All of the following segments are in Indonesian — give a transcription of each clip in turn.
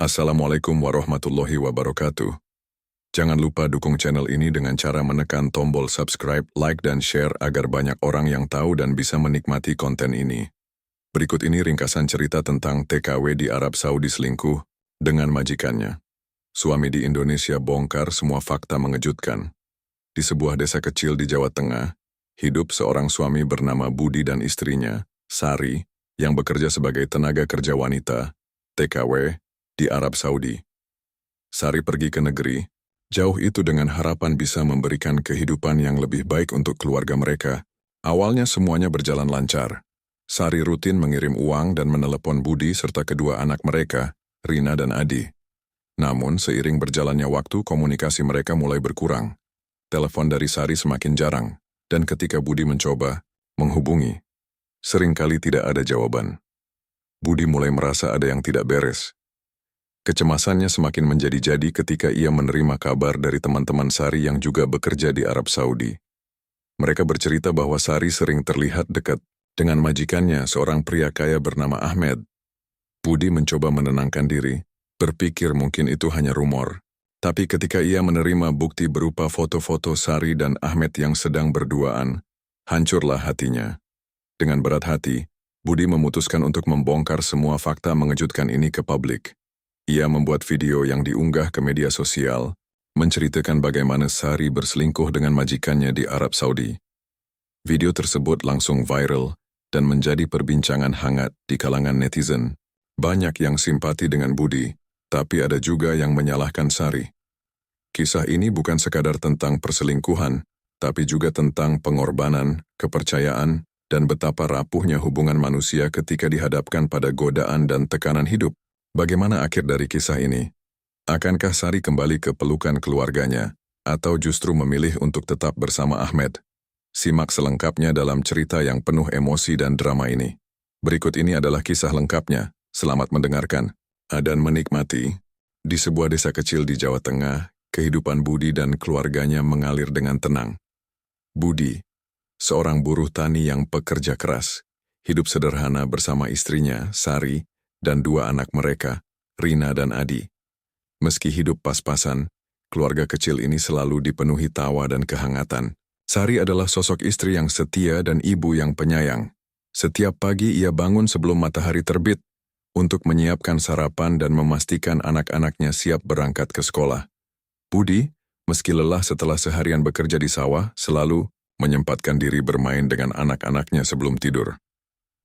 Assalamualaikum warahmatullahi wabarakatuh. Jangan lupa dukung channel ini dengan cara menekan tombol subscribe, like, dan share agar banyak orang yang tahu dan bisa menikmati konten ini. Berikut ini ringkasan cerita tentang TKW di Arab Saudi selingkuh dengan majikannya. Suami di Indonesia bongkar semua fakta mengejutkan. Di sebuah desa kecil di Jawa Tengah, hidup seorang suami bernama Budi dan istrinya, Sari, yang bekerja sebagai tenaga kerja wanita, TKW, di Arab Saudi. Sari pergi ke negeri, jauh itu dengan harapan bisa memberikan kehidupan yang lebih baik untuk keluarga mereka. Awalnya semuanya berjalan lancar. Sari rutin mengirim uang dan menelepon Budi serta kedua anak mereka, Rina dan Adi. Namun seiring berjalannya waktu komunikasi mereka mulai berkurang. Telepon dari Sari semakin jarang, dan ketika Budi mencoba menghubungi, seringkali tidak ada jawaban. Budi mulai merasa ada yang tidak beres. Kecemasannya semakin menjadi-jadi ketika ia menerima kabar dari teman-teman Sari yang juga bekerja di Arab Saudi. Mereka bercerita bahwa Sari sering terlihat dekat dengan majikannya, seorang pria kaya bernama Ahmed. Budi mencoba menenangkan diri, berpikir mungkin itu hanya rumor. Tapi ketika ia menerima bukti berupa foto-foto Sari dan Ahmed yang sedang berduaan, hancurlah hatinya. Dengan berat hati, Budi memutuskan untuk membongkar semua fakta mengejutkan ini ke publik. Ia membuat video yang diunggah ke media sosial, menceritakan bagaimana Sari berselingkuh dengan majikannya di Arab Saudi. Video tersebut langsung viral dan menjadi perbincangan hangat di kalangan netizen. Banyak yang simpati dengan Budi, tapi ada juga yang menyalahkan Sari. Kisah ini bukan sekadar tentang perselingkuhan, tapi juga tentang pengorbanan, kepercayaan, dan betapa rapuhnya hubungan manusia ketika dihadapkan pada godaan dan tekanan hidup. Bagaimana akhir dari kisah ini? Akankah Sari kembali ke pelukan keluarganya, atau justru memilih untuk tetap bersama Ahmed? Simak selengkapnya dalam cerita yang penuh emosi dan drama ini. Berikut ini adalah kisah lengkapnya. Selamat mendengarkan dan menikmati. Di sebuah desa kecil di Jawa Tengah, kehidupan Budi dan keluarganya mengalir dengan tenang. Budi, seorang buruh tani yang pekerja keras, hidup sederhana bersama istrinya, Sari, dan dua anak mereka, Rina dan Adi. Meski hidup pas-pasan, keluarga kecil ini selalu dipenuhi tawa dan kehangatan. Sari adalah sosok istri yang setia dan ibu yang penyayang. Setiap pagi ia bangun sebelum matahari terbit untuk menyiapkan sarapan dan memastikan anak-anaknya siap berangkat ke sekolah. Budi, meski lelah setelah seharian bekerja di sawah, selalu menyempatkan diri bermain dengan anak-anaknya sebelum tidur.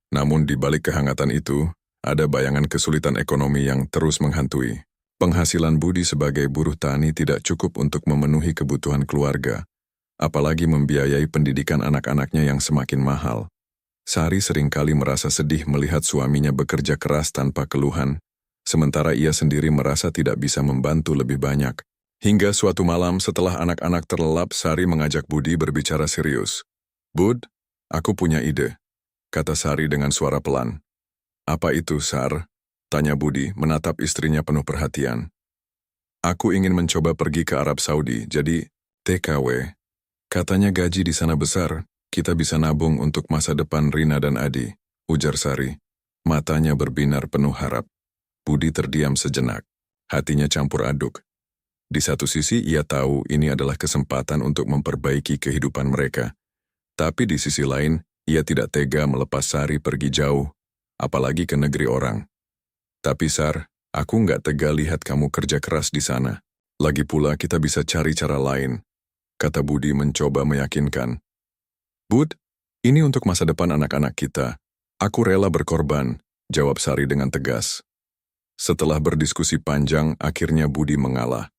Namun di balik kehangatan itu, ada bayangan kesulitan ekonomi yang terus menghantui. Penghasilan Budi sebagai buruh tani tidak cukup untuk memenuhi kebutuhan keluarga, apalagi membiayai pendidikan anak-anaknya yang semakin mahal. Sari seringkali merasa sedih melihat suaminya bekerja keras tanpa keluhan, sementara ia sendiri merasa tidak bisa membantu lebih banyak. Hingga suatu malam setelah anak-anak terlelap, Sari mengajak Budi berbicara serius. "Bud, aku punya ide," kata Sari dengan suara pelan. "Apa itu, Sar?" tanya Budi, menatap istrinya penuh perhatian. "Aku ingin mencoba pergi ke Arab Saudi, jadi TKW. Katanya gaji di sana besar, kita bisa nabung untuk masa depan Rina dan Adi," ujar Sari. Matanya berbinar penuh harap. Budi terdiam sejenak, hatinya campur aduk. Di satu sisi ia tahu ini adalah kesempatan untuk memperbaiki kehidupan mereka. Tapi di sisi lain, ia tidak tega melepas Sari pergi jauh, apalagi ke negeri orang. "Tapi Sar, aku nggak tega lihat kamu kerja keras di sana. Lagi pula kita bisa cari cara lain," kata Budi mencoba meyakinkan. "Bud, ini untuk masa depan anak-anak kita. Aku rela berkorban," jawab Sari dengan tegas. Setelah berdiskusi panjang, akhirnya Budi mengalah.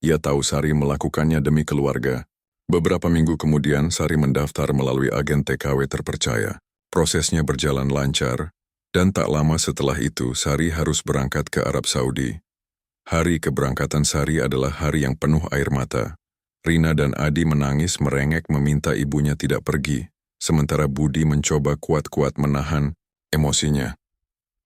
Ia tahu Sari melakukannya demi keluarga. Beberapa minggu kemudian, Sari mendaftar melalui agen TKW terpercaya. Prosesnya berjalan lancar, dan tak lama setelah itu Sari harus berangkat ke Arab Saudi. Hari keberangkatan Sari adalah hari yang penuh air mata. Rina dan Adi menangis merengek meminta ibunya tidak pergi, sementara Budi mencoba kuat-kuat menahan emosinya.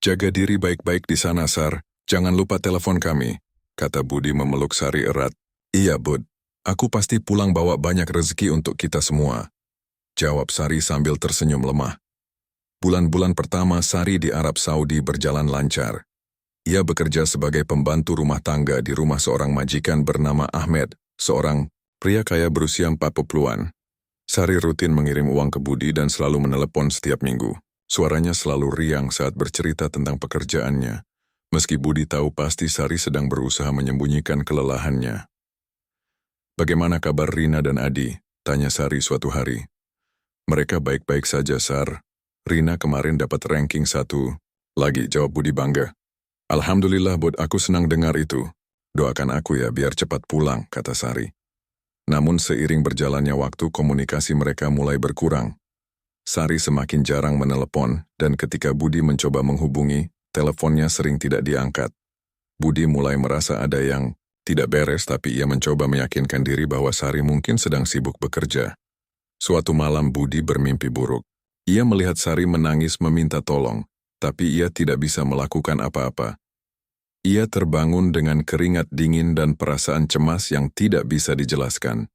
"Jaga diri baik-baik di sana, Sar. Jangan lupa telepon kami," kata Budi memeluk Sari erat. "Iya, Bud. Aku pasti pulang bawa banyak rezeki untuk kita semua," jawab Sari sambil tersenyum lemah. Bulan-bulan pertama Sari di Arab Saudi berjalan lancar. Ia bekerja sebagai pembantu rumah tangga di rumah seorang majikan bernama Ahmed, seorang pria kaya berusia 40-an. Sari rutin mengirim uang ke Budi dan selalu menelepon setiap minggu. Suaranya selalu riang saat bercerita tentang pekerjaannya. Meski Budi tahu pasti Sari sedang berusaha menyembunyikan kelelahannya. "Bagaimana kabar Rina dan Adi?" tanya Sari suatu hari. "Mereka baik-baik saja, Sar. Rina kemarin dapat ranking 1. Lagi," jawab Budi bangga. "Alhamdulillah, Bud, aku senang dengar itu. Doakan aku ya biar cepat pulang," kata Sari. Namun seiring berjalannya waktu komunikasi mereka mulai berkurang. Sari semakin jarang menelepon dan ketika Budi mencoba menghubungi, teleponnya sering tidak diangkat. Budi mulai merasa ada yang tidak beres tapi ia mencoba meyakinkan diri bahwa Sari mungkin sedang sibuk bekerja. Suatu malam Budi bermimpi buruk. Ia melihat Sari menangis meminta tolong, tapi ia tidak bisa melakukan apa-apa. Ia terbangun dengan keringat dingin dan perasaan cemas yang tidak bisa dijelaskan.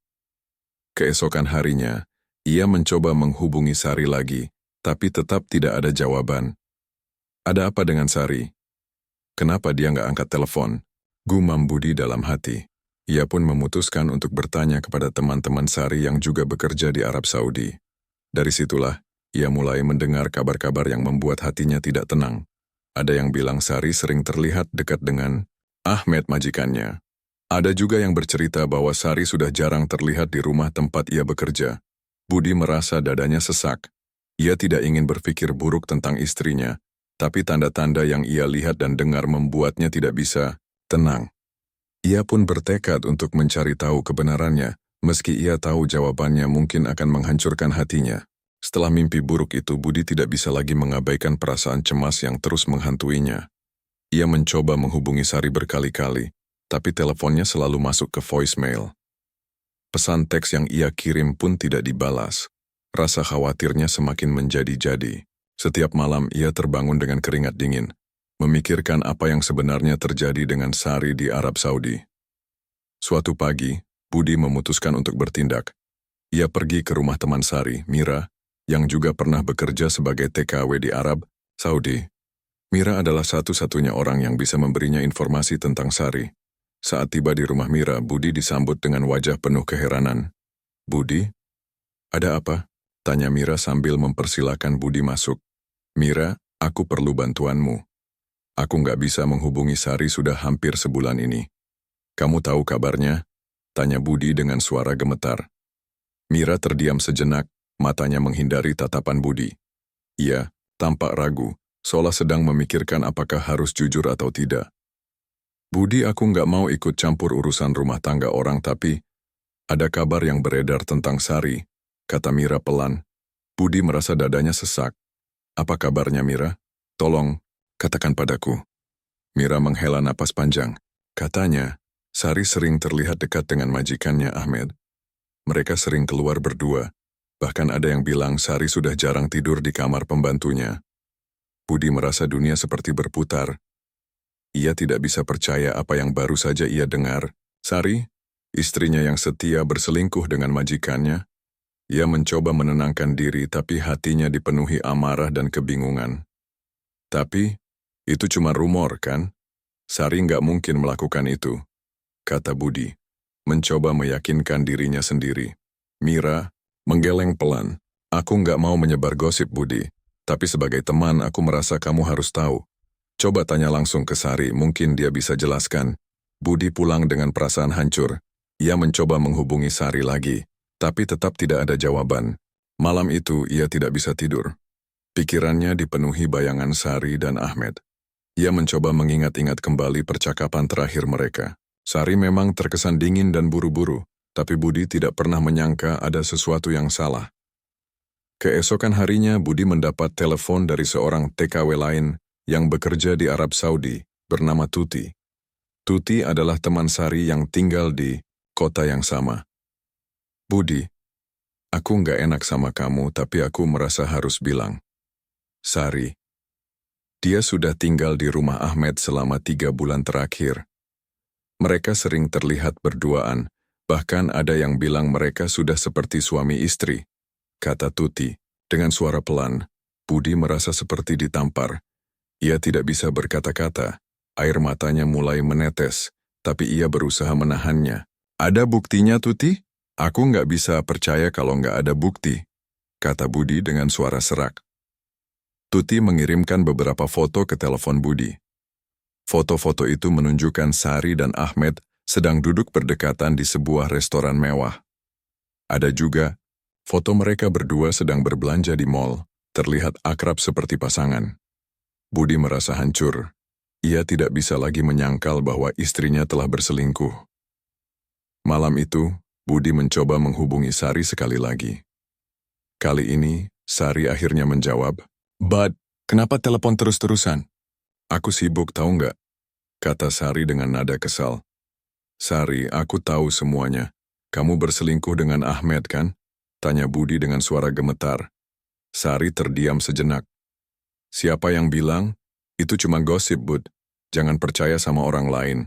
Keesokan harinya, ia mencoba menghubungi Sari lagi, tapi tetap tidak ada jawaban. "Ada apa dengan Sari? Kenapa dia nggak angkat telepon?" gumam Budi dalam hati. Ia pun memutuskan untuk bertanya kepada teman-teman Sari yang juga bekerja di Arab Saudi. Dari situlah, ia mulai mendengar kabar-kabar yang membuat hatinya tidak tenang. Ada yang bilang Sari sering terlihat dekat dengan Ahmed majikannya. Ada juga yang bercerita bahwa Sari sudah jarang terlihat di rumah tempat ia bekerja. Budi merasa dadanya sesak. Ia tidak ingin berpikir buruk tentang istrinya, tapi tanda-tanda yang ia lihat dan dengar membuatnya tidak bisa tenang. Ia pun bertekad untuk mencari tahu kebenarannya, meski ia tahu jawabannya mungkin akan menghancurkan hatinya. Setelah mimpi buruk itu, Budi tidak bisa lagi mengabaikan perasaan cemas yang terus menghantuinya. Ia mencoba menghubungi Sari berkali-kali, tapi teleponnya selalu masuk ke voicemail. Pesan teks yang ia kirim pun tidak dibalas. Rasa khawatirnya semakin menjadi-jadi. Setiap malam ia terbangun dengan keringat dingin, memikirkan apa yang sebenarnya terjadi dengan Sari di Arab Saudi. Suatu pagi, Budi memutuskan untuk bertindak. Ia pergi ke rumah teman Sari, Mira, yang juga pernah bekerja sebagai TKW di Arab Saudi. Mira adalah satu-satunya orang yang bisa memberinya informasi tentang Sari. Saat tiba di rumah Mira, Budi disambut dengan wajah penuh keheranan. "Budi, ada apa?" tanya Mira sambil mempersilahkan Budi masuk. "Mira, aku perlu bantuanmu. Aku nggak bisa menghubungi Sari sudah hampir sebulan ini. Kamu tahu kabarnya?" tanya Budi dengan suara gemetar. Mira terdiam sejenak, matanya menghindari tatapan Budi. Ia tampak ragu, seolah sedang memikirkan apakah harus jujur atau tidak. "Budi, aku nggak mau ikut campur urusan rumah tangga orang, tapi ada kabar yang beredar tentang Sari," kata Mira pelan. Budi merasa dadanya sesak. "Apa kabarnya, Mira? Tolong, katakan padaku." Mira menghela napas panjang. Katanya, Sari sering terlihat dekat dengan majikannya Ahmed. Mereka sering keluar berdua. Bahkan ada yang bilang Sari sudah jarang tidur di kamar pembantunya. Budi merasa dunia seperti berputar. Ia tidak bisa percaya apa yang baru saja ia dengar. Sari, istrinya yang setia, berselingkuh dengan majikannya. Ia mencoba menenangkan diri tapi hatinya dipenuhi amarah dan kebingungan. "Tapi, itu cuma rumor kan? Sari nggak mungkin melakukan itu," kata Budi, mencoba meyakinkan dirinya sendiri. Mira menggeleng pelan. "Aku nggak mau menyebar gosip, Budi. Tapi sebagai teman aku merasa kamu harus tahu. Coba tanya langsung ke Sari, mungkin dia bisa jelaskan." Budi pulang dengan perasaan hancur. Ia mencoba menghubungi Sari lagi, tapi tetap tidak ada jawaban. Malam itu ia tidak bisa tidur. Pikirannya dipenuhi bayangan Sari dan Ahmed. Ia mencoba mengingat-ingat kembali percakapan terakhir mereka. Sari memang terkesan dingin dan buru-buru, tapi Budi tidak pernah menyangka ada sesuatu yang salah. Keesokan harinya Budi mendapat telepon dari seorang TKW lain yang bekerja di Arab Saudi, bernama Tuti. Tuti adalah teman Sari yang tinggal di kota yang sama. "Budi, aku nggak enak sama kamu, tapi aku merasa harus bilang. Sari, dia sudah tinggal di rumah Ahmed selama 3 bulan terakhir. Mereka sering terlihat berduaan, bahkan ada yang bilang mereka sudah seperti suami istri," kata Tuti. Dengan suara pelan, Budi merasa seperti ditampar. Ia tidak bisa berkata-kata. Air matanya mulai menetes, tapi ia berusaha menahannya. Ada buktinya, Tuti? Aku nggak bisa percaya kalau nggak ada bukti, kata Budi dengan suara serak. Tuti mengirimkan beberapa foto ke telepon Budi. Foto-foto itu menunjukkan Sari dan Ahmed sedang duduk berdekatan di sebuah restoran mewah. Ada juga foto mereka berdua sedang berbelanja di mall, terlihat akrab seperti pasangan. Budi merasa hancur. Ia tidak bisa lagi menyangkal bahwa istrinya telah berselingkuh. Malam itu, Budi mencoba menghubungi Sari sekali lagi. Kali ini, Sari akhirnya menjawab, "Bud, kenapa telepon terus-terusan?" "Aku sibuk, tahu nggak?" kata Sari dengan nada kesal. "Sari, aku tahu semuanya. Kamu berselingkuh dengan Ahmed, kan?" tanya Budi dengan suara gemetar. Sari terdiam sejenak. "Siapa yang bilang? Itu cuma gosip, Bud. Jangan percaya sama orang lain."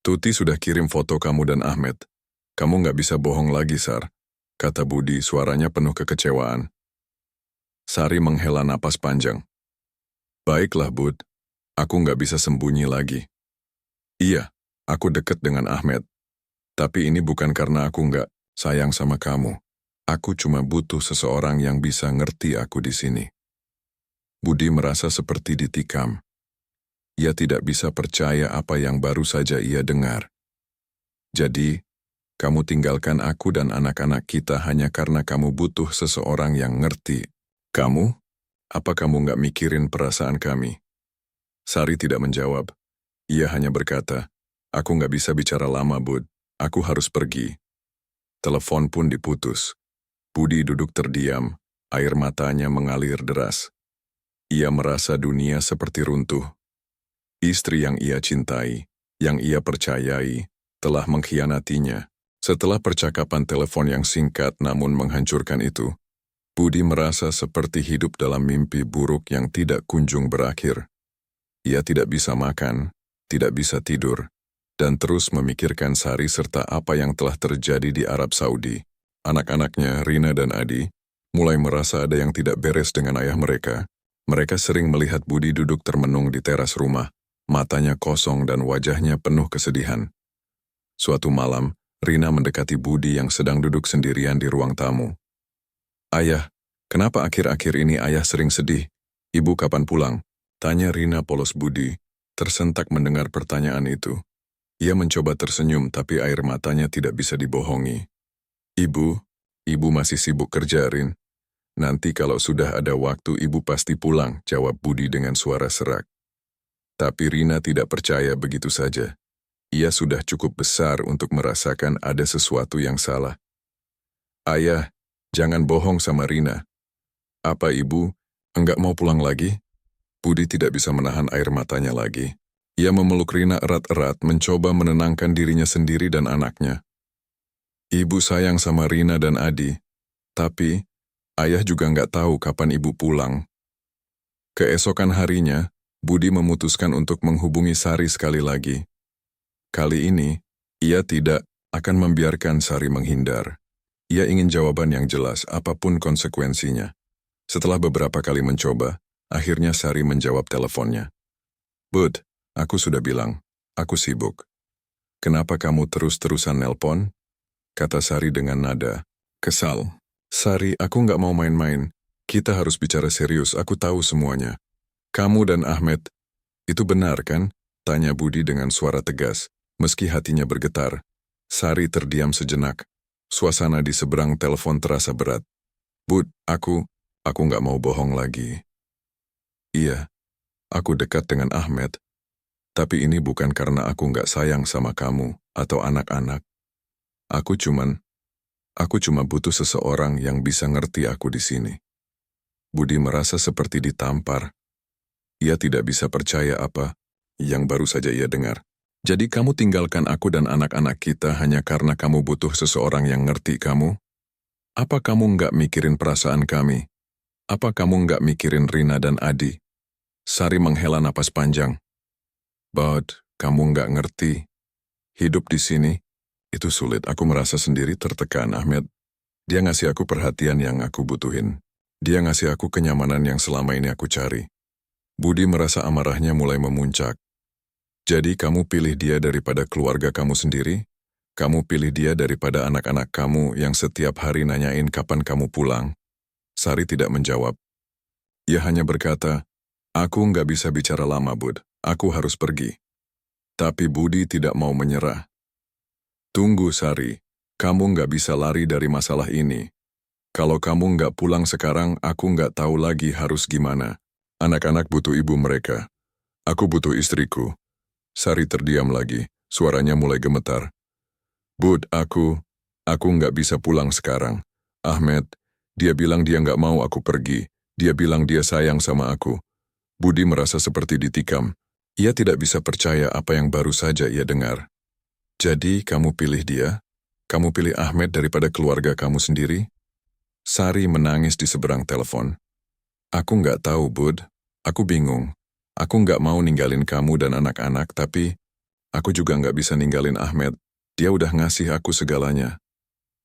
"Tuti sudah kirim foto kamu dan Ahmed. Kamu nggak bisa bohong lagi, Sar," kata Budi, suaranya penuh kekecewaan. Sari menghela napas panjang. "Baiklah, Bud. Aku nggak bisa sembunyi lagi. Iya, aku dekat dengan Ahmed. Tapi ini bukan karena aku nggak sayang sama kamu. Aku cuma butuh seseorang yang bisa ngerti aku di sini." Budi merasa seperti ditikam. Ia tidak bisa percaya apa yang baru saja ia dengar. "Jadi, kamu tinggalkan aku dan anak-anak kita hanya karena kamu butuh seseorang yang ngerti. Kamu? Apa kamu nggak mikirin perasaan kami?" Sari tidak menjawab. Ia hanya berkata, "Aku nggak bisa bicara lama, Bud. Aku harus pergi." Telepon pun diputus. Budi duduk terdiam, air matanya mengalir deras. Ia merasa dunia seperti runtuh. Istri yang ia cintai, yang ia percayai, telah mengkhianatinya. Setelah percakapan telepon yang singkat namun menghancurkan itu, Budi merasa seperti hidup dalam mimpi buruk yang tidak kunjung berakhir. Ia tidak bisa makan, tidak bisa tidur, dan terus memikirkan Sari serta apa yang telah terjadi di Arab Saudi. Anak-anaknya, Rina dan Adi, mulai merasa ada yang tidak beres dengan ayah mereka. Mereka sering melihat Budi duduk termenung di teras rumah, matanya kosong dan wajahnya penuh kesedihan. Suatu malam, Rina mendekati Budi yang sedang duduk sendirian di ruang tamu. "Ayah, kenapa akhir-akhir ini ayah sering sedih? Ibu kapan pulang?" tanya Rina polos Budi, tersentak mendengar pertanyaan itu. Ia mencoba tersenyum tapi air matanya tidak bisa dibohongi. Ibu masih sibuk kerja, Rin. Nanti kalau sudah ada waktu ibu pasti pulang," jawab Budi dengan suara serak. Tapi Rina tidak percaya begitu saja. Ia sudah cukup besar untuk merasakan ada sesuatu yang salah. "Ayah, jangan bohong sama Rina. Apa ibu enggak mau pulang lagi?" Budi tidak bisa menahan air matanya lagi. Ia memeluk Rina erat-erat, mencoba menenangkan dirinya sendiri dan anaknya. "Ibu sayang sama Rina dan Adi, tapi ayah juga nggak tahu kapan ibu pulang." Keesokan harinya, Budi memutuskan untuk menghubungi Sari sekali lagi. Kali ini, ia tidak akan membiarkan Sari menghindar. Ia ingin jawaban yang jelas, apapun konsekuensinya. Setelah beberapa kali mencoba, akhirnya Sari menjawab teleponnya. "Bud, aku sudah bilang, aku sibuk. Kenapa kamu terus-terusan nelpon?" kata Sari dengan nada kesal. "Sari, aku nggak mau main-main. Kita harus bicara serius, aku tahu semuanya." "Kamu dan Ahmed, itu benar kan?" tanya Budi dengan suara tegas, meski hatinya bergetar. Sari terdiam sejenak. Suasana di seberang telepon terasa berat. "Bud, aku nggak mau bohong lagi. Iya, aku dekat dengan Ahmed, tapi ini bukan karena aku nggak sayang sama kamu atau anak-anak. Aku cuma butuh seseorang yang bisa ngerti aku di sini." Budi merasa seperti ditampar. Ia tidak bisa percaya apa yang baru saja ia dengar. "Jadi kamu tinggalkan aku dan anak-anak kita hanya karena kamu butuh seseorang yang ngerti kamu? Apa kamu nggak mikirin perasaan kami? Apa kamu nggak mikirin Rina dan Adi?" Sari menghela napas panjang. "Bud, kamu nggak ngerti. Hidup di sini, itu sulit. Aku merasa sendiri tertekan, Ahmed. Dia ngasih aku perhatian yang aku butuhin. Dia ngasih aku kenyamanan yang selama ini aku cari." Budi merasa amarahnya mulai memuncak. Jadi kamu pilih dia daripada keluarga kamu sendiri? Kamu pilih dia daripada anak-anak kamu yang setiap hari nanyain kapan kamu pulang? Sari tidak menjawab. Ia hanya berkata, aku nggak bisa bicara lama, Bud. Aku harus pergi. Tapi Budi tidak mau menyerah. Tunggu, Sari. Kamu nggak bisa lari dari masalah ini. Kalau kamu nggak pulang sekarang, aku nggak tahu lagi harus gimana. Anak-anak butuh ibu mereka. Aku butuh istriku. Sari terdiam lagi. Suaranya mulai gemetar. Bud, aku nggak bisa pulang sekarang. Ahmed, dia bilang dia nggak mau aku pergi. Dia bilang dia sayang sama aku. Budi merasa seperti ditikam. Ia tidak bisa percaya apa yang baru saja ia dengar. Jadi kamu pilih dia? Kamu pilih Ahmed daripada keluarga kamu sendiri? Sari menangis di seberang telepon. Aku nggak tahu, Bud. Aku bingung. Aku nggak mau ninggalin kamu dan anak-anak, tapi aku juga nggak bisa ninggalin Ahmed. Dia udah ngasih aku segalanya.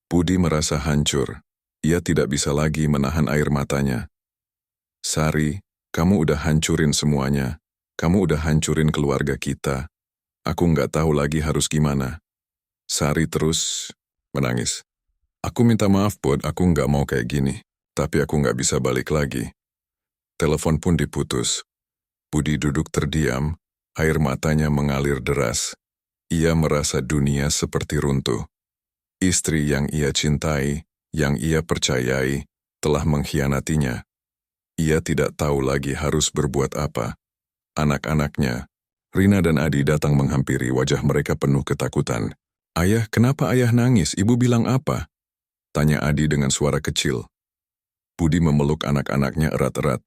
Budi merasa hancur. Ia tidak bisa lagi menahan air matanya. Sari, kamu udah hancurin semuanya. Kamu udah hancurin keluarga kita. Aku nggak tahu lagi harus gimana. Sari terus menangis. Aku minta maaf, Bud, aku nggak mau kayak gini. Tapi aku nggak bisa balik lagi. Telepon pun diputus. Budi duduk terdiam, air matanya mengalir deras. Ia merasa dunia seperti runtuh. Istri yang ia cintai, yang ia percayai, telah mengkhianatinya. Ia tidak tahu lagi harus berbuat apa. Anak-anaknya, Rina dan Adi datang menghampiri, wajah mereka penuh ketakutan. Ayah, kenapa ayah nangis? Ibu bilang apa? Tanya Adi dengan suara kecil. Budi memeluk anak-anaknya erat-erat.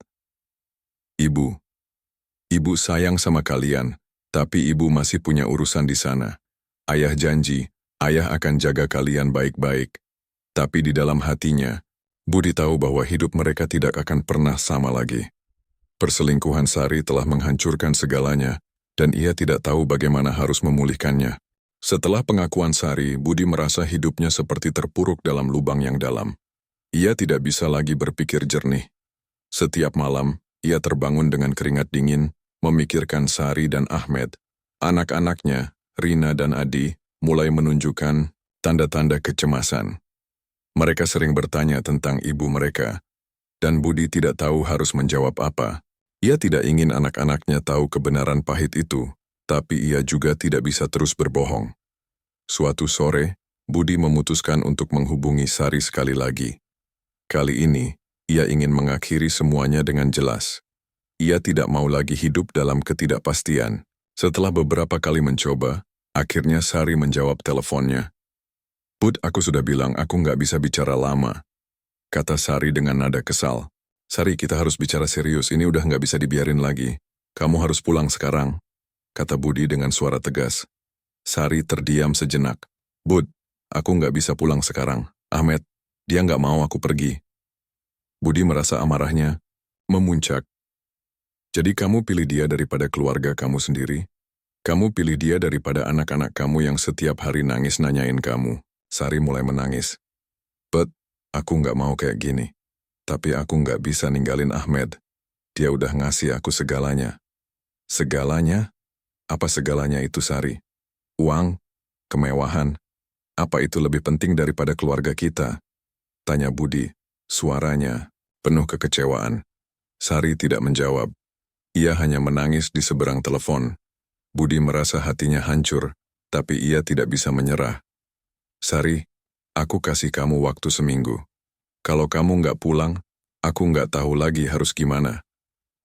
Ibu sayang sama kalian, tapi ibu masih punya urusan di sana. Ayah janji, ayah akan jaga kalian baik-baik. Tapi di dalam hatinya, Budi tahu bahwa hidup mereka tidak akan pernah sama lagi. Perselingkuhan Sari telah menghancurkan segalanya, dan ia tidak tahu bagaimana harus memulihkannya. Setelah pengakuan Sari, Budi merasa hidupnya seperti terpuruk dalam lubang yang dalam. Ia tidak bisa lagi berpikir jernih. Setiap malam, ia terbangun dengan keringat dingin, memikirkan Sari dan Ahmed. Anak-anaknya, Rina dan Adi, mulai menunjukkan tanda-tanda kecemasan. Mereka sering bertanya tentang ibu mereka, dan Budi tidak tahu harus menjawab apa. Ia tidak ingin anak-anaknya tahu kebenaran pahit itu, tapi ia juga tidak bisa terus berbohong. Suatu sore, Budi memutuskan untuk menghubungi Sari sekali lagi. Kali ini, ia ingin mengakhiri semuanya dengan jelas. Ia tidak mau lagi hidup dalam ketidakpastian. Setelah beberapa kali mencoba, akhirnya Sari menjawab teleponnya. Bud, aku sudah bilang aku nggak bisa bicara lama, kata Sari dengan nada kesal. Sari, kita harus bicara serius, ini udah nggak bisa dibiarin lagi. Kamu harus pulang sekarang, kata Budi dengan suara tegas. Sari terdiam sejenak. Bud, aku nggak bisa pulang sekarang. Ahmed, dia nggak mau aku pergi. Budi merasa amarahnya memuncak. Jadi kamu pilih dia daripada keluarga kamu sendiri? Kamu pilih dia daripada anak-anak kamu yang setiap hari nangis nanyain kamu. Sari mulai menangis. But, aku nggak mau kayak gini. Tapi aku nggak bisa ninggalin Ahmed. Dia udah ngasih aku segalanya. Segalanya? Apa segalanya itu, Sari? Uang? Kemewahan? Apa itu lebih penting daripada keluarga kita? Tanya Budi. Suaranya penuh kekecewaan. Sari tidak menjawab. Ia hanya menangis di seberang telepon. Budi merasa hatinya hancur, tapi ia tidak bisa menyerah. Sari, aku kasih kamu waktu seminggu. Kalau kamu nggak pulang, aku nggak tahu lagi harus gimana.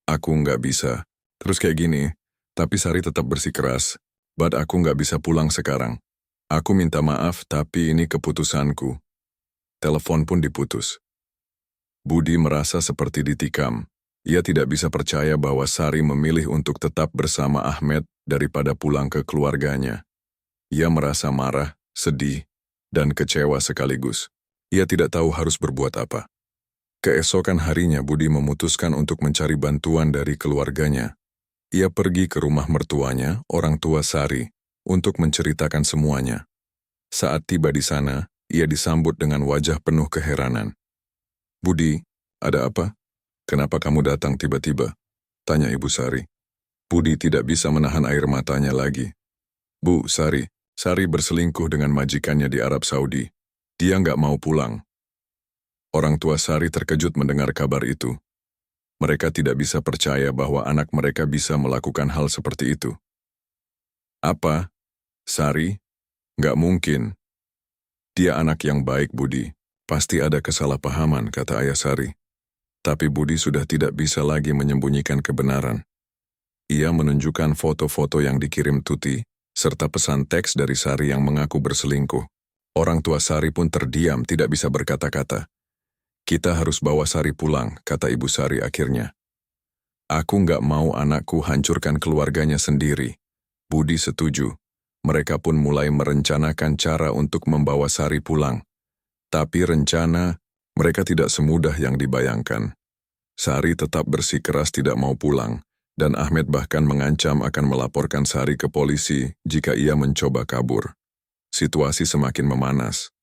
Aku nggak bisa. Terus kayak gini, tapi Sari tetap bersikeras. But aku nggak bisa pulang sekarang. Aku minta maaf, tapi ini keputusanku. Telepon pun diputus. Budi merasa seperti ditikam. Ia tidak bisa percaya bahwa Sari memilih untuk tetap bersama Ahmed daripada pulang ke keluarganya. Ia merasa marah, sedih, dan kecewa sekaligus. Ia tidak tahu harus berbuat apa. Keesokan harinya Budi memutuskan untuk mencari bantuan dari keluarganya. Ia pergi ke rumah mertuanya, orang tua Sari, untuk menceritakan semuanya. Saat tiba di sana, ia disambut dengan wajah penuh keheranan. Budi, ada apa? Kenapa kamu datang tiba-tiba? Tanya Ibu Sari. Budi tidak bisa menahan air matanya lagi. Bu, Sari berselingkuh dengan majikannya di Arab Saudi. Dia nggak mau pulang. Orang tua Sari terkejut mendengar kabar itu. Mereka tidak bisa percaya bahwa anak mereka bisa melakukan hal seperti itu. Apa? Sari? Nggak mungkin. Dia anak yang baik, Budi. Pasti ada kesalahpahaman, kata ayah Sari. Tapi Budi sudah tidak bisa lagi menyembunyikan kebenaran. Ia menunjukkan foto-foto yang dikirim Tuti, serta pesan teks dari Sari yang mengaku berselingkuh. Orang tua Sari pun terdiam, tidak bisa berkata-kata. Kita harus bawa Sari pulang, kata ibu Sari akhirnya. Aku nggak mau anakku hancurkan keluarganya sendiri. Budi setuju. Mereka pun mulai merencanakan cara untuk membawa Sari pulang. Tapi rencana mereka tidak semudah yang dibayangkan. Sari tetap bersikeras tidak mau pulang, dan Ahmed bahkan mengancam akan melaporkan Sari ke polisi jika ia mencoba kabur. Situasi semakin memanas.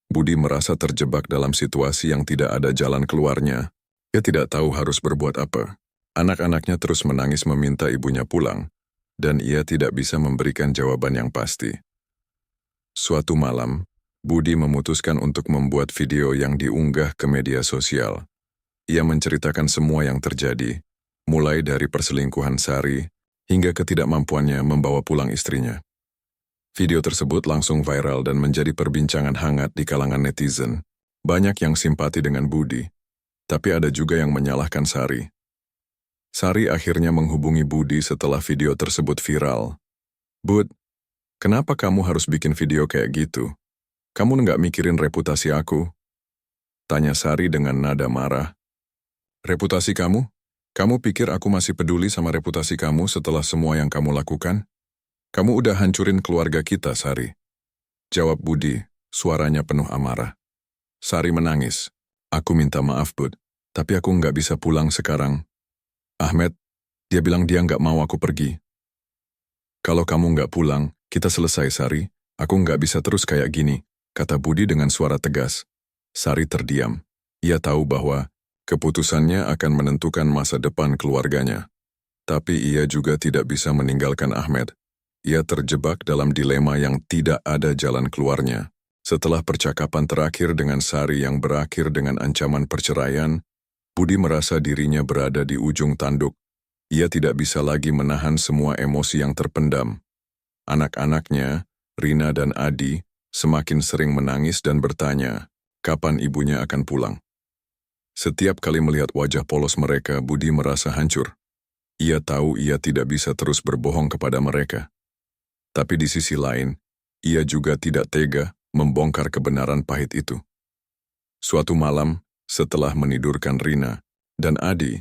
Budi merasa terjebak dalam situasi yang tidak ada jalan keluarnya. Ia tidak tahu harus berbuat apa. Anak-anaknya terus menangis meminta ibunya pulang, dan ia tidak bisa memberikan jawaban yang pasti. Suatu malam, Budi memutuskan untuk membuat video yang diunggah ke media sosial. Ia menceritakan semua yang terjadi, mulai dari perselingkuhan Sari hingga ketidakmampuannya membawa pulang istrinya. Video tersebut langsung viral dan menjadi perbincangan hangat di kalangan netizen. Banyak yang simpati dengan Budi, tapi ada juga yang menyalahkan Sari. Sari akhirnya menghubungi Budi setelah video tersebut viral. Bud, kenapa kamu harus bikin video kayak gitu? Kamu nggak mikirin reputasi aku? Tanya Sari dengan nada marah. Reputasi kamu? Kamu pikir aku masih peduli sama reputasi kamu setelah semua yang kamu lakukan? Kamu udah hancurin keluarga kita, Sari. Jawab Budi, suaranya penuh amarah. Sari menangis. Aku minta maaf, Bud, tapi aku nggak bisa pulang sekarang. Ahmed, dia bilang dia nggak mau aku pergi. Kalau kamu nggak pulang, kita selesai, Sari. Aku nggak bisa terus kayak gini, kata Budi dengan suara tegas. Sari terdiam. Ia tahu bahwa keputusannya akan menentukan masa depan keluarganya. Tapi ia juga tidak bisa meninggalkan Ahmed. Ia terjebak dalam dilema yang tidak ada jalan keluarnya. Setelah percakapan terakhir dengan Sari yang berakhir dengan ancaman perceraian, Budi merasa dirinya berada di ujung tanduk. Ia tidak bisa lagi menahan semua emosi yang terpendam. Anak-anaknya, Rina dan Adi, semakin sering menangis dan bertanya, kapan ibunya akan pulang. Setiap kali melihat wajah polos mereka, Budi merasa hancur. Ia tahu ia tidak bisa terus berbohong kepada mereka. Tapi di sisi lain, ia juga tidak tega membongkar kebenaran pahit itu. Suatu malam, setelah menidurkan Rina dan Adi,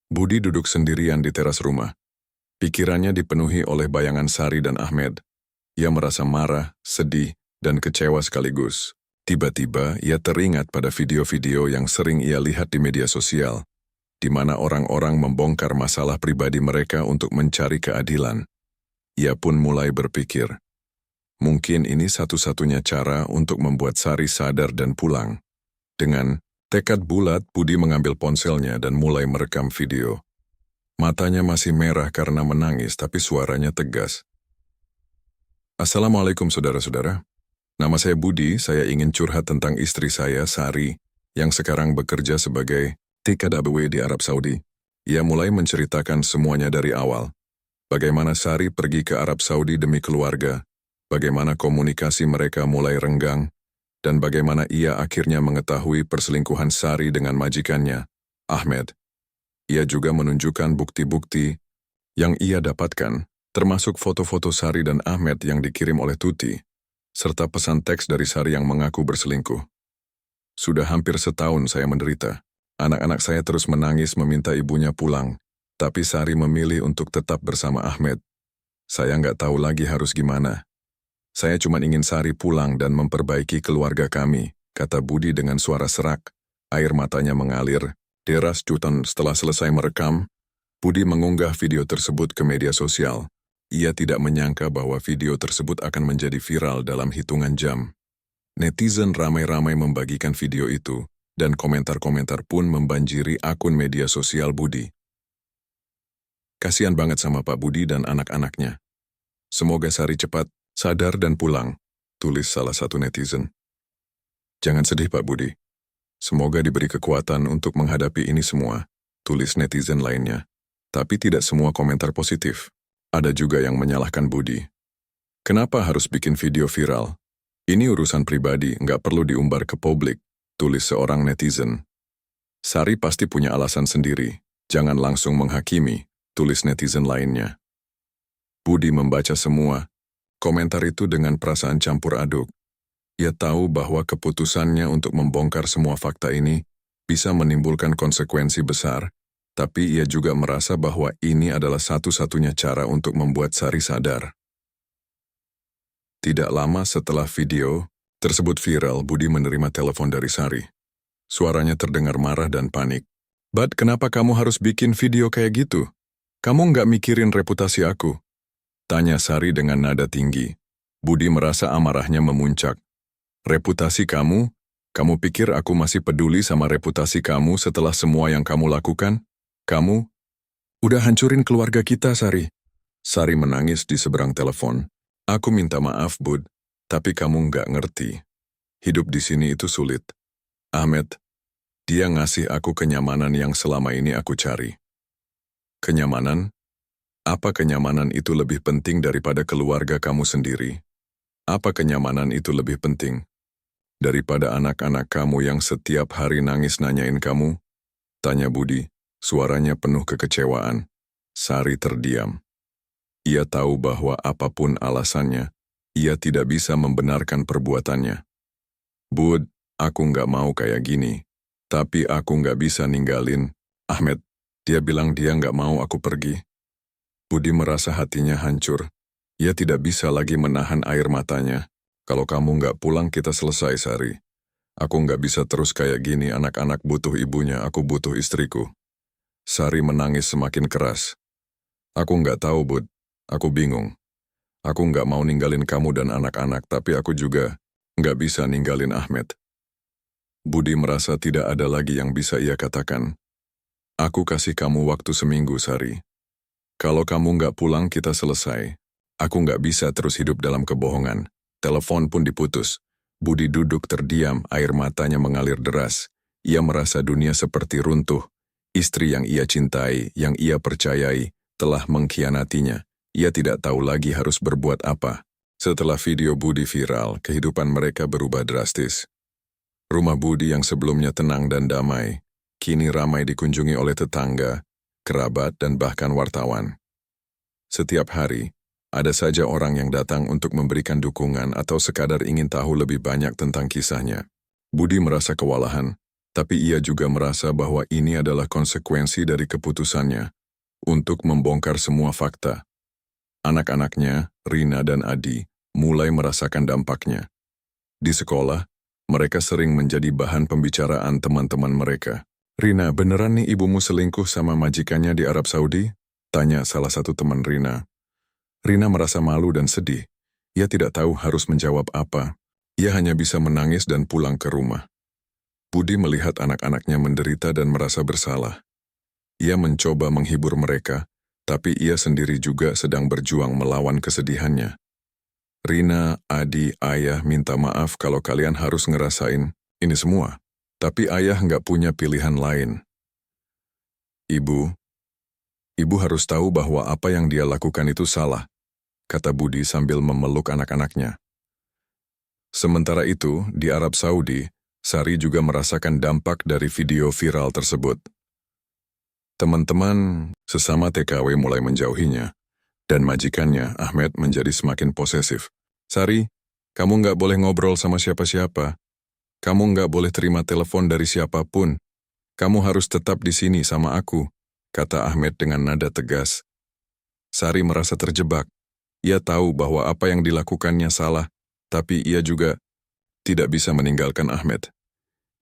Budi duduk sendirian di teras rumah. Pikirannya dipenuhi oleh bayangan Sari dan Ahmed. Ia merasa marah, sedih, dan kecewa sekaligus. Tiba-tiba, ia teringat pada video-video yang sering ia lihat di media sosial, di mana orang-orang membongkar masalah pribadi mereka untuk mencari keadilan. Ia pun mulai berpikir, mungkin ini satu-satunya cara untuk membuat Sari sadar dan pulang. Dengan tekad bulat, Budi mengambil ponselnya dan mulai merekam video. Matanya masih merah karena menangis, tapi suaranya tegas. Assalamualaikum saudara-saudara. Nama saya Budi, saya ingin curhat tentang istri saya, Sari, yang sekarang bekerja sebagai TKW di Arab Saudi. Ia mulai menceritakan semuanya dari awal. Bagaimana Sari pergi ke Arab Saudi demi keluarga, bagaimana komunikasi mereka mulai renggang, dan bagaimana ia akhirnya mengetahui perselingkuhan Sari dengan majikannya, Ahmed. Ia juga menunjukkan bukti-bukti yang ia dapatkan, termasuk foto-foto Sari dan Ahmed yang dikirim oleh Tuti, serta pesan teks dari Sari yang mengaku berselingkuh. Sudah hampir setahun saya menderita. Anak-anak saya terus menangis meminta ibunya pulang, tapi Sari memilih untuk tetap bersama Ahmed. Saya nggak tahu lagi harus gimana. Saya cuma ingin Sari pulang dan memperbaiki keluarga kami, kata Budi dengan suara serak. Air matanya mengalir, deras jutan. Setelah selesai merekam, Budi mengunggah video tersebut ke media sosial. Ia tidak menyangka bahwa video tersebut akan menjadi viral dalam hitungan jam. Netizen ramai-ramai membagikan video itu, dan komentar-komentar pun membanjiri akun media sosial Budi. Kasian banget sama Pak Budi dan anak-anaknya. Semoga Sari cepat sadar dan pulang, tulis salah satu netizen. Jangan sedih Pak Budi. Semoga diberi kekuatan untuk menghadapi ini semua, tulis netizen lainnya. Tapi tidak semua komentar positif. Ada juga yang menyalahkan Budi. Kenapa harus bikin video viral? Ini urusan pribadi, nggak perlu diumbar ke publik, tulis seorang netizen. Sari pasti punya alasan sendiri, jangan langsung menghakimi, tulis netizen lainnya. Budi membaca semua komentar itu dengan perasaan campur aduk. Ia tahu bahwa keputusannya untuk membongkar semua fakta ini bisa menimbulkan konsekuensi besar, tapi ia juga merasa bahwa ini adalah satu-satunya cara untuk membuat Sari sadar. Tidak lama setelah video tersebut viral, Budi menerima telepon dari Sari. Suaranya terdengar marah dan panik. "Bud, kenapa kamu harus bikin video kayak gitu? Kamu nggak mikirin reputasi aku?" tanya Sari dengan nada tinggi. Budi merasa amarahnya memuncak. "Reputasi kamu? Kamu pikir aku masih peduli sama reputasi kamu setelah semua yang kamu lakukan? Kamu udah hancurin keluarga kita, Sari." Sari menangis di seberang telepon. "Aku minta maaf, Bud, tapi kamu nggak ngerti. Hidup di sini itu sulit. Ahmed, dia ngasih aku kenyamanan yang selama ini aku cari." "Kenyamanan? Apa kenyamanan itu lebih penting daripada keluarga kamu sendiri? Apa kenyamanan itu lebih penting daripada anak-anak kamu yang setiap hari nangis nanyain kamu?" tanya Budi, suaranya penuh kekecewaan. Sari terdiam. Ia tahu bahwa apapun alasannya, ia tidak bisa membenarkan perbuatannya. "Bud, aku nggak mau kayak gini, tapi aku nggak bisa ninggalin Ahmed. Dia bilang dia nggak mau aku pergi." Budi merasa hatinya hancur. Ia tidak bisa lagi menahan air matanya. "Kalau kamu nggak pulang kita selesai, Sari. Aku nggak bisa terus kayak gini, anak-anak butuh ibunya, aku butuh istriku." Sari menangis semakin keras. "Aku nggak tahu, Bud. Aku bingung. Aku nggak mau ninggalin kamu dan anak-anak, tapi aku juga nggak bisa ninggalin Ahmed." Budi merasa tidak ada lagi yang bisa ia katakan. "Aku kasih kamu waktu seminggu, Sari. Kalau kamu nggak pulang, kita selesai. Aku nggak bisa terus hidup dalam kebohongan." Telepon pun diputus. Budi duduk terdiam, air matanya mengalir deras. Ia merasa dunia seperti runtuh. Istri yang ia cintai, yang ia percayai, telah mengkhianatinya. Ia tidak tahu lagi harus berbuat apa. Setelah video Budi viral, kehidupan mereka berubah drastis. Rumah Budi yang sebelumnya tenang dan damai, kini ramai dikunjungi oleh tetangga, kerabat, dan bahkan wartawan. Setiap hari, ada saja orang yang datang untuk memberikan dukungan atau sekadar ingin tahu lebih banyak tentang kisahnya. Budi merasa kewalahan, tapi ia juga merasa bahwa ini adalah konsekuensi dari keputusannya untuk membongkar semua fakta. Anak-anaknya, Rina dan Adi, mulai merasakan dampaknya. Di sekolah, mereka sering menjadi bahan pembicaraan teman-teman mereka. "Rina, beneran nih ibumu selingkuh sama majikannya di Arab Saudi?" tanya salah satu teman Rina. Rina merasa malu dan sedih. Ia tidak tahu harus menjawab apa. Ia hanya bisa menangis dan pulang ke rumah. Budi melihat anak-anaknya menderita dan merasa bersalah. Ia mencoba menghibur mereka, tapi ia sendiri juga sedang berjuang melawan kesedihannya. "Rina, Adi, Ayah minta maaf kalau kalian harus ngerasain ini semua. Tapi Ayah nggak punya pilihan lain. Ibu harus tahu bahwa apa yang dia lakukan itu salah," kata Budi sambil memeluk anak-anaknya. Sementara itu, di Arab Saudi, Sari juga merasakan dampak dari video viral tersebut. Teman-teman sesama TKW mulai menjauhinya, dan majikannya, Ahmed, menjadi semakin posesif. "Sari, kamu nggak boleh ngobrol sama siapa-siapa. Kamu nggak boleh terima telepon dari siapapun. Kamu harus tetap di sini sama aku," kata Ahmed dengan nada tegas. Sari merasa terjebak. Ia tahu bahwa apa yang dilakukannya salah, tapi ia juga tidak bisa meninggalkan Ahmed.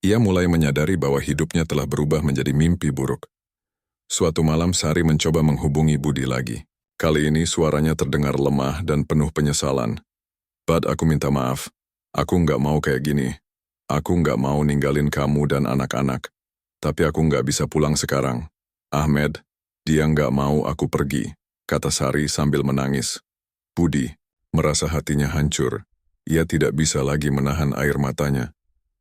Ia mulai menyadari bahwa hidupnya telah berubah menjadi mimpi buruk. Suatu malam Sari mencoba menghubungi Budi lagi. Kali ini suaranya terdengar lemah dan penuh penyesalan. "Bud, aku minta maaf. Aku nggak mau kayak gini. Aku nggak mau ninggalin kamu dan anak-anak. Tapi aku nggak bisa pulang sekarang. Ahmed, Dia nggak mau aku pergi, kata Sari sambil menangis. Budi merasa hatinya hancur. Ia tidak bisa lagi menahan air matanya.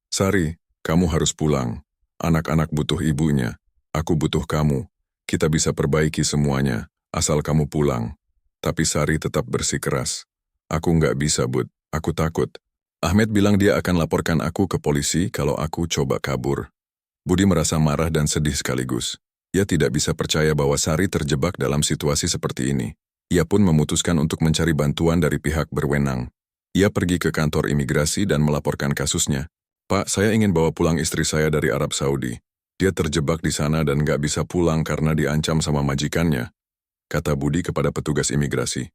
Sari, kamu harus pulang. Anak-anak butuh ibunya. Aku butuh kamu. Kita bisa perbaiki semuanya, asal kamu pulang. Tapi Sari tetap bersikeras. Aku nggak bisa, Bud. Aku takut. Ahmed bilang dia akan laporkan aku ke polisi kalau aku coba kabur. Budi merasa marah dan sedih sekaligus. Ia tidak bisa percaya bahwa Sari terjebak dalam situasi seperti ini. Ia pun memutuskan untuk mencari bantuan dari pihak berwenang. Ia pergi ke kantor imigrasi dan melaporkan kasusnya. Pak, saya ingin bawa pulang istri saya dari Arab Saudi. Dia terjebak di sana dan nggak bisa pulang karena diancam sama majikannya, kata Budi kepada petugas imigrasi.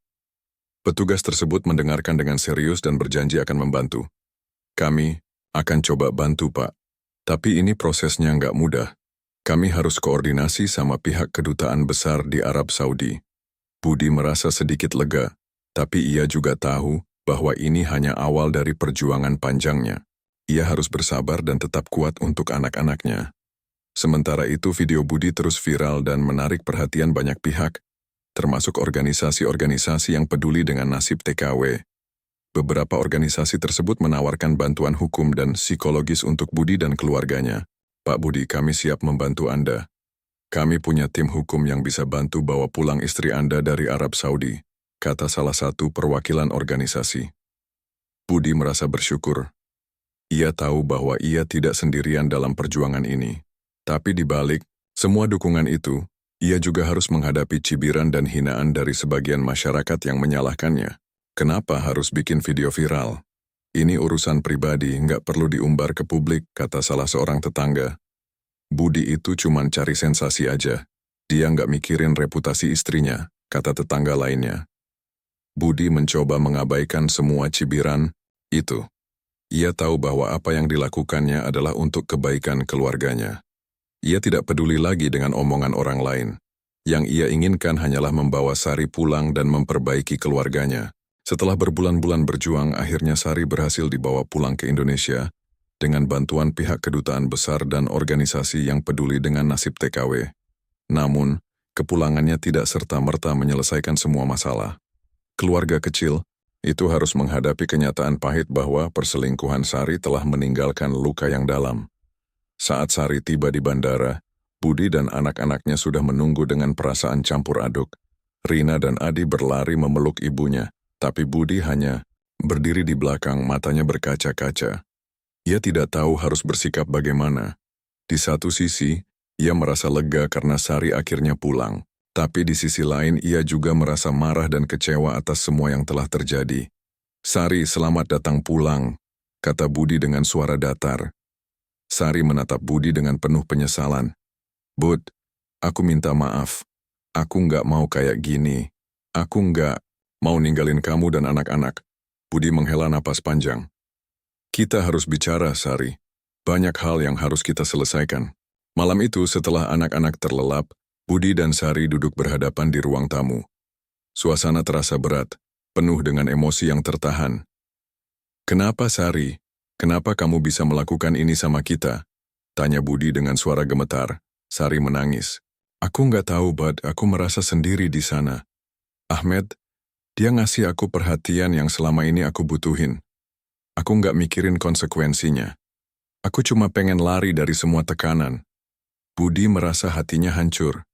Petugas tersebut mendengarkan dengan serius dan berjanji akan membantu. Kami akan coba bantu, Pak. Tapi ini prosesnya nggak mudah. Kami harus koordinasi sama pihak kedutaan besar di Arab Saudi. Budi merasa sedikit lega, tapi ia juga tahu bahwa ini hanya awal dari perjuangan panjangnya. Ia harus bersabar dan tetap kuat untuk anak-anaknya. Sementara itu video Budi terus viral dan menarik perhatian banyak pihak, termasuk organisasi-organisasi yang peduli dengan nasib TKW. Beberapa organisasi tersebut menawarkan bantuan hukum dan psikologis untuk Budi dan keluarganya. Pak Budi, kami siap membantu Anda. Kami punya tim hukum yang bisa bantu bawa pulang istri Anda dari Arab Saudi, kata salah satu perwakilan organisasi. Budi merasa bersyukur. Ia tahu bahwa ia tidak sendirian dalam perjuangan ini. Tapi di balik semua dukungan itu, ia juga harus menghadapi cibiran dan hinaan dari sebagian masyarakat yang menyalahkannya. Kenapa harus bikin video viral? Ini urusan pribadi, nggak perlu diumbar ke publik, kata salah seorang tetangga. Budi itu cuma cari sensasi aja. Dia nggak mikirin reputasi istrinya, kata tetangga lainnya. Budi mencoba mengabaikan semua cibiran itu. Ia tahu bahwa apa yang dilakukannya adalah untuk kebaikan keluarganya. Ia tidak peduli lagi dengan omongan orang lain. Yang ia inginkan hanyalah membawa Sari pulang dan memperbaiki keluarganya. Setelah berbulan-bulan berjuang, akhirnya Sari berhasil dibawa pulang ke Indonesia dengan bantuan pihak kedutaan besar dan organisasi yang peduli dengan nasib TKW. Namun, kepulangannya tidak serta-merta menyelesaikan semua masalah. Keluarga kecil itu harus menghadapi kenyataan pahit bahwa perselingkuhan Sari telah meninggalkan luka yang dalam. Saat Sari tiba di bandara, Budi dan anak-anaknya sudah menunggu dengan perasaan campur aduk. Rina dan Adi berlari memeluk ibunya, tapi Budi hanya berdiri di belakang, matanya berkaca-kaca. Ia tidak tahu harus bersikap bagaimana. Di satu sisi, ia merasa lega karena Sari akhirnya pulang. Tapi di sisi lain ia juga merasa marah dan kecewa atas semua yang telah terjadi. Sari, selamat datang pulang, kata Budi dengan suara datar. Sari menatap Budi dengan penuh penyesalan. Bud, aku minta maaf. Aku nggak mau kayak gini. Aku nggak mau ninggalin kamu dan anak-anak. Budi menghela napas panjang. Kita harus bicara, Sari. Banyak hal yang harus kita selesaikan. Malam itu setelah anak-anak terlelap, Budi dan Sari duduk berhadapan di ruang tamu. Suasana terasa berat, penuh dengan emosi yang tertahan. Kenapa, Sari? Kenapa kamu bisa melakukan ini sama kita? Tanya Budi dengan suara gemetar. Sari menangis. Aku nggak tahu, Bud. Aku merasa sendiri di sana. Ahmed, dia ngasih aku perhatian yang selama ini aku butuhin. Aku nggak mikirin konsekuensinya. Aku cuma pengen lari dari semua tekanan. Budi merasa hatinya hancur.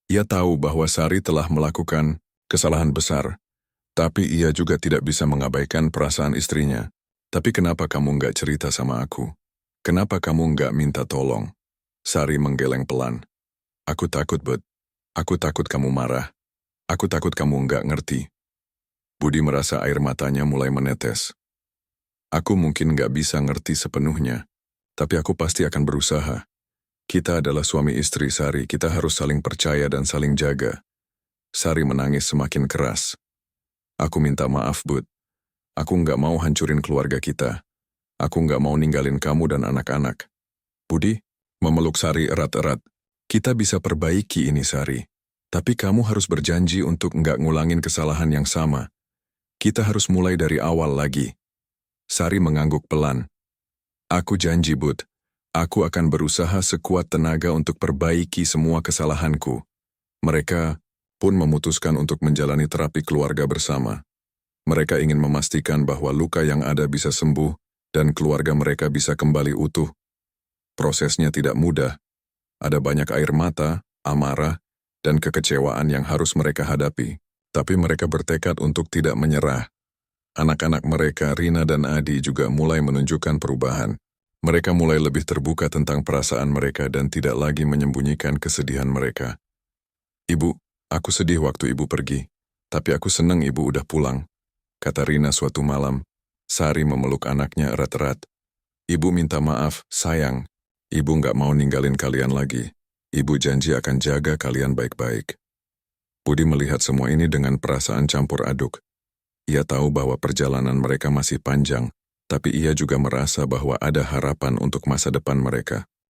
Ia tahu bahwa Sari telah melakukan kesalahan besar, tapi ia juga tidak bisa mengabaikan perasaan istrinya. Tapi kenapa kamu nggak cerita sama aku? Kenapa kamu nggak minta tolong? Sari menggeleng pelan. Aku takut, Bud. Aku takut kamu marah. Aku takut kamu nggak ngerti. Budi merasa air matanya mulai menetes. Aku mungkin nggak bisa ngerti sepenuhnya, tapi aku pasti akan berusaha. Kita adalah suami istri, Sari. Kita harus saling percaya dan saling jaga. Sari menangis semakin keras. Aku minta maaf, Bud. Aku nggak mau hancurin keluarga kita. Aku nggak mau ninggalin kamu dan anak-anak. Budi memeluk Sari erat-erat. Kita bisa perbaiki ini, Sari. Tapi kamu harus berjanji untuk nggak ngulangin kesalahan yang sama. Kita harus mulai dari awal lagi. Sari mengangguk pelan. Aku janji, Bud. Aku akan berusaha sekuat tenaga untuk perbaiki semua kesalahanku. Mereka pun memutuskan untuk menjalani terapi keluarga bersama. Mereka ingin memastikan bahwa luka yang ada bisa sembuh dan keluarga mereka bisa kembali utuh. Prosesnya tidak mudah. Ada banyak air mata, amarah, dan kekecewaan yang harus mereka hadapi. Tapi mereka bertekad untuk tidak menyerah. Anak-anak mereka, Rina dan Adi, juga mulai menunjukkan perubahan. Mereka mulai lebih terbuka tentang perasaan mereka dan tidak lagi menyembunyikan kesedihan mereka. "Ibu, aku sedih waktu ibu pergi, tapi aku senang ibu udah pulang," kata Rina suatu malam. Sari memeluk anaknya erat-erat. "Ibu minta maaf, sayang. Ibu nggak mau ninggalin kalian lagi. Ibu janji akan jaga kalian baik-baik." Budi melihat semua ini dengan perasaan campur aduk. Ia tahu bahwa perjalanan mereka masih panjang, tapi ia juga merasa bahwa ada harapan untuk masa depan mereka.